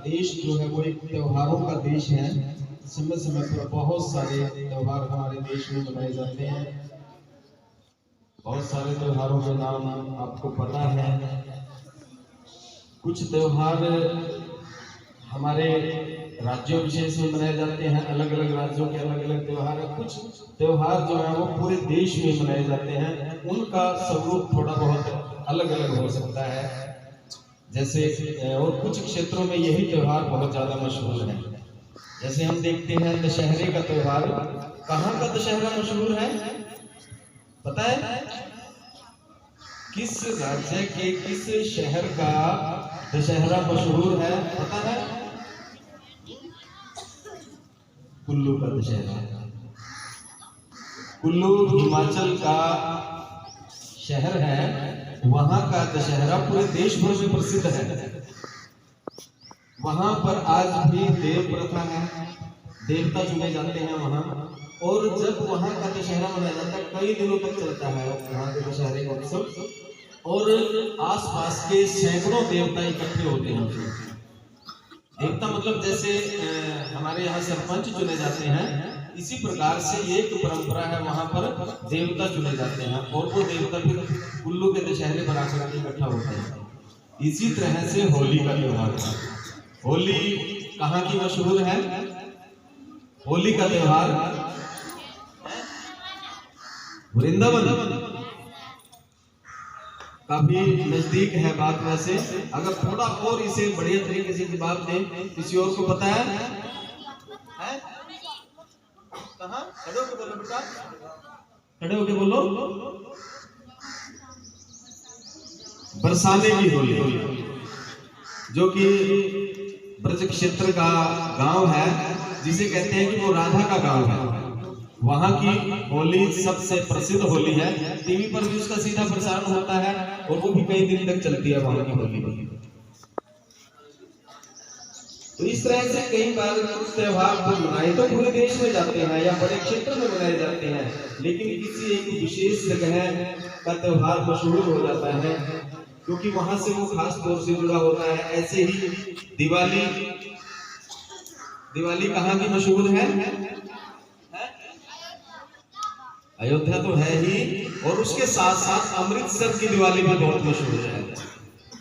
देश जो है वो एक त्योहारों का देश है। समय समय पर बहुत सारे त्योहार हमारे देश में मनाए जाते हैं। बहुत सारे त्योहारों के नाम आपको पता है। कुछ त्योहार हमारे राज्यों विशेष में मनाए जाते हैं, अलग अलग राज्यों के अलग अलग त्योहार हैं। कुछ त्योहार जो है वो पूरे देश में मनाए जाते हैं, उनका स्वरूप थोड़ा बहुत अलग अलग हो सकता है। जैसे और कुछ क्षेत्रों में यही त्योहार बहुत ज्यादा मशहूर है। जैसे हम देखते हैं दशहरे का त्योहार। कहाँ का दशहरा मशहूर है पता है? किस राज्य के किस शहर का दशहरा मशहूर है पता है? कुल्लू का दशहरा। कुल्लू हिमाचल का शहर है, वहां का दशहरा पूरे देश भर में प्रसिद्ध है। वहां पर आज भी देव प्रथा है, देवता चुने जाते हैं वहां। और जब वहां का दशहरा मनाया जाता है, कई दिनों तक चलता है वहां के दशहरे का उत्सव। और आसपास के सैकड़ों देवता इकट्ठे होते हैं। देवता मतलब जैसे हमारे यहाँ सरपंच चुने जाते हैं, इसी प्रकार से एक परंपरा है, वहां पर देवता चुने जाते हैं और वो देवता फिर कुल्लू के दशहरे पर आकर इकट्ठा होते हैं। इसी तरह से होली का त्योहार है। होली कहाँ की मशहूर है? होली का त्योहार वृंदावन काफी नजदीक है बात। वैसे अगर थोड़ा और इसे बढ़िया तरीके से जवाब दें, किसी और को पता है? कहाँ? खड़े होके बोलो बेटा, खड़े होके बोलो। बरसाने की होली, जो कि ब्रज क्षेत्र का गांव है, जिसे कहते हैं कि वो राधा का गांव है। वहां की होली सबसे प्रसिद्ध होली है। टीवी पर भी उसका सीधा प्रसारण होता है और वो भी कई दिन तक चलती है वहां की होली। तो इस तरह से कई बार कुछ त्योहार तो मनाए तो पूरे देश में जाते हैं या बड़े क्षेत्र में मनाए जाते हैं, लेकिन किसी एक विशेष जगह का त्योहार मशहूर हो जाता है क्योंकि वहां से वो खास तौर से जुड़ा होता है। ऐसे ही दिवाली, दिवाली कहाँ की मशहूर है? अयोध्या तो है ही, और उसके साथ साथ अमृतसर की दिवाली भी बहुत मशहूर है।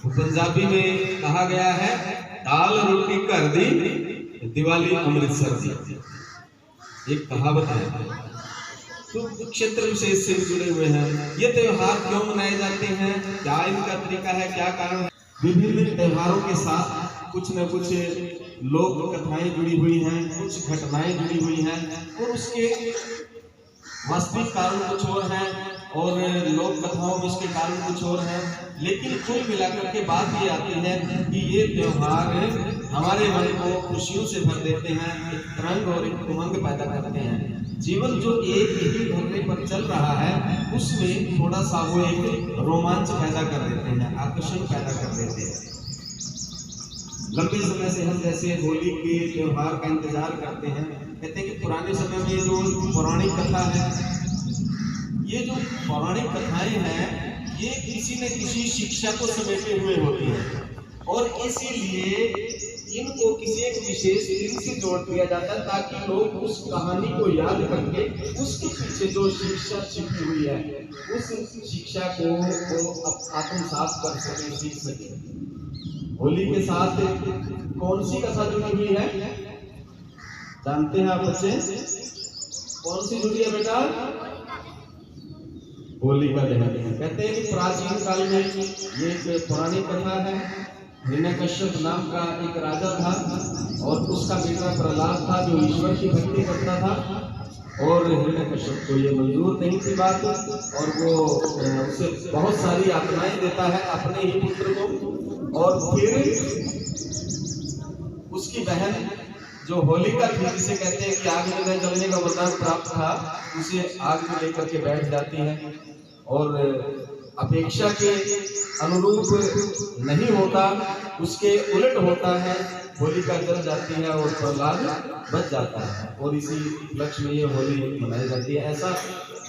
पंजाबी में कहा गया है, दाल रोटी कर दी, दिवाली अमृतसर दी, एक कहावत है। तो क्षेत्र विशेष से जुड़े हुए हैं। ये त्योहार क्यों मनाए जाते हैं, क्या इनका तरीका है, क्या कारण है? विभिन्न त्योहारों के साथ कुछ न कुछ लोक कथाएं जुड़ी हुई हैं, कुछ घटनाएं जुड़ी हुई हैं, और उसके वास्तविक कारण कुछ और हैं और लोक कथाओं में इसके कारण कुछ और हैं। लेकिन कुल मिलाकर के बात ये आती है कि ये त्योहार हमारे मन को खुशियों से भर देते हैं, एक तरंग और एक उमंग पैदा करते हैं। जीवन जो एक ही धरने पर चल रहा है, उसमें थोड़ा सा वो एक रोमांच पैदा कर देते हैं, आकर्षण पैदा कर देते हैं। लंबे समय से हम जैसे होली के त्योहार का इंतजार करते हैं। कहते हैं कि पुराने समय में जो पौराणिक कथा है, ये जो पौराणिक कथाएं हैं, ये किसी न किसी शिक्षा को समेटे हुए होती हैं और इसीलिए इनको किसी एक विशेष दिन से जोड़ दिया जाता है ताकि लोग उस कहानी को याद करके उसके पीछे जो शिक्षा छिपी हुई है, उस शिक्षा को आत्मसात कर सके, सीख सके। होली के साथ कौन सी कथा जुड़ी हुई है जानते हैं आप बच्चे? कौन सी जुड़ी है बेटा? होली का दहन। कहते हैं कि प्राचीन काल में ये एक पुरानी कथा है। हिरण्यकश्यप नाम का एक राजा था और उसका बेटा प्रहलाद था जो ईश्वर की भक्ति करता था, और हिरण्यकश्यप को ये मंजूर नहीं थी बात, और वो उसे बहुत सारी यातनाएं देता है अपने ही पुत्र को। और फिर उसकी बहन जो होलिका थी, जिसे कहते हैं कि आग में जलने का वरदान प्राप्त था, उसे आग में लेकर के बैठ जाती है और अपेक्षा के अनुरूप नहीं होता, उसके उलट होता है। होलिका जल जाती है और प्रहलाद बच जाता है, और इसी उपलक्ष्य में ये होली मनाई जाती है। ऐसा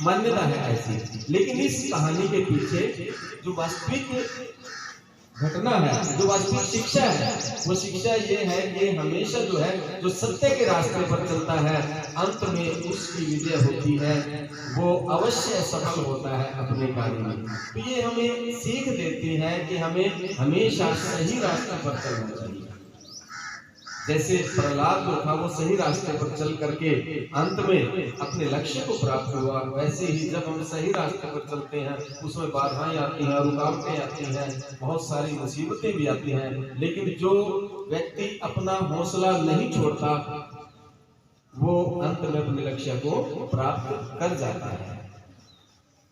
मान्यता है ऐसी। लेकिन इस कहानी के पीछे जो वास्तविक घटना है, जो वास्तविक शिक्षा है, वो शिक्षा ये है कि हमेशा जो है जो सत्य के रास्ते पर चलता है अंत में उसकी विजय होती है, वो अवश्य सफल होता है अपने कार्य में। तो ये हमें सीख देती है कि हमें हमेशा सही रास्ते पर चलना चाहिए। जैसे प्रहलाद जो था वो सही रास्ते पर चल करके अंत में अपने लक्ष्य को प्राप्त हुआ, वैसे ही जब हम सही रास्ते पर चलते हैं उसमें बाधाएं आती हैं, रुकावटें आती हैं, बहुत सारी मुसीबतें भी आती हैं, लेकिन जो व्यक्ति अपना हौसला नहीं छोड़ता वो अंत में अपने लक्ष्य को प्राप्त कर जाता है।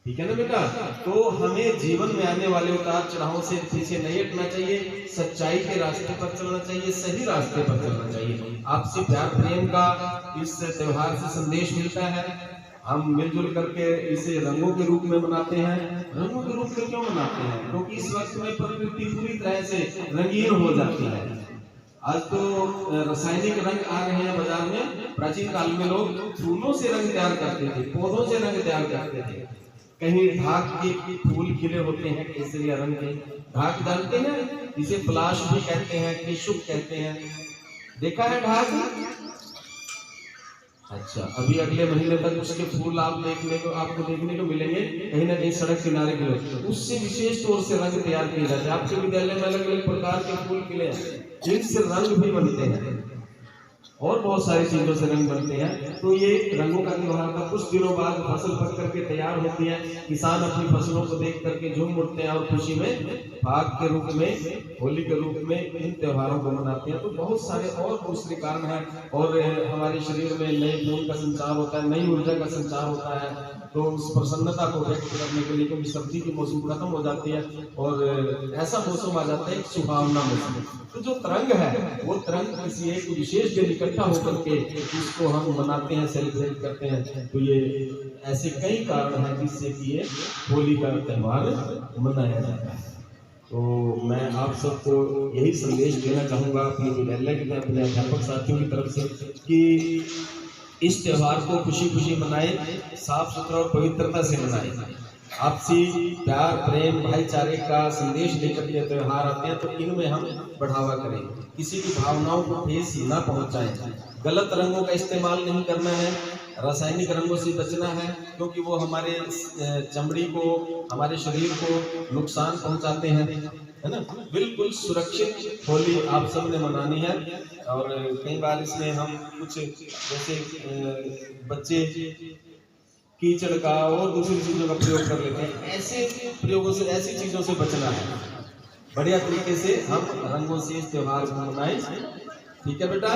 ठीक है ना बेटा? तो हमें जीवन में आने वाले उतार चढ़ावों से पीछे नहीं हटना चाहिए, सच्चाई के रास्ते पर चलना चाहिए, सही रास्ते पर चलना चाहिए। आपसी प्यार प्रेम का इस त्योहार से संदेश मिलता है। हम मिलजुल करके इसे रंगों के रूप में मनाते हैं। रंगों के रूप में क्यों मनाते हैं? क्योंकि इस वक्त में प्रकृति पूरी तरह से रंगीन हो जाती है। आज तो रासायनिक रंग आ रहे हैं बाजार में। प्राचीन काल में लोग फूलों से रंग तैयार करते थे, पौधों से रंग तैयार करते थे। कहीं ढाक के फूल खिले होते हैं केसरिया रंग के। ढाक जानते हैं, इसे पलाश भी कहते हैं, केशुक कहते हैं। देखा है ढाक? अच्छा, अभी अगले महीने तक उसके फूल आपको देखने को मिलेंगे कहीं ना कहीं सड़क किनारे के। उससे विशेष तौर से रंग तैयार किए जाते हैं। आपके विद्यालय में अलग अलग प्रकार के फूल खिले हैं, जिनसे रंग भी बनते हैं और बहुत सारी चीजों से रंग बनते हैं। तो ये रंगों का त्योहार था। कुछ दिनों बाद फसल पक करके तैयार होती है, किसान अपनी फसलों को देख करके झूम उठते हैं और खुशी में फाग के रूप में, होली के रूप में इन त्योहारों को मनाते हैं। तो बहुत सारे और दूसरे कारण हैं। और हमारे शरीर में नए खून का संचार होता है, नई ऊर्जा का संचार होता है। तो उस प्रसन्नता को व्यक्त करने के लिए, क्योंकि सर्दी की मौसम खत्म हो जाती है और ऐसा मौसम आ जाता है सुहावना मौसम। तो जो तरंग है वो तरंग किसी एक विशेष दिन इकट्ठा होकर के इसको हम मनाते हैं, सेलिब्रेट करते हैं। तो ये ऐसे कई कारण हैं जिससे कि ये होली का त्योहार मनाया जाता है। तो मैं आप सबको यही संदेश देना चाहूँगा अपने विद्यालय के, अपने अध्यापक साथियों की तरफ से, कि इस त्योहार को खुशी खुशी मनाएं, साफ सुथरा और पवित्रता से मनाएं। आपसी प्यार प्रेम भाईचारे का संदेश लेकर के त्योहार आते हैं, तो इनमें हम बढ़ावा करें, किसी की भावनाओं को ठेस न पहुंचाएं। गलत रंगों का इस्तेमाल नहीं करना है, रासायनिक रंगों से बचना है, क्योंकि वो हमारे चमड़ी को, हमारे शरीर को नुकसान पहुंचाते हैं, है ना। बिल्कुल सुरक्षित होली आप सब ने मनानी है। और कई बार इसमें हम कुछ जैसे बच्चे कीचड़ का और दूसरी चीजों का प्रयोग कर लेते हैं। ऐसे प्रयोगों से, ऐसी चीजों से बचना है। बढ़िया तरीके से हम रंगों से इस त्योहार को मनाएं। ठीक है बेटा?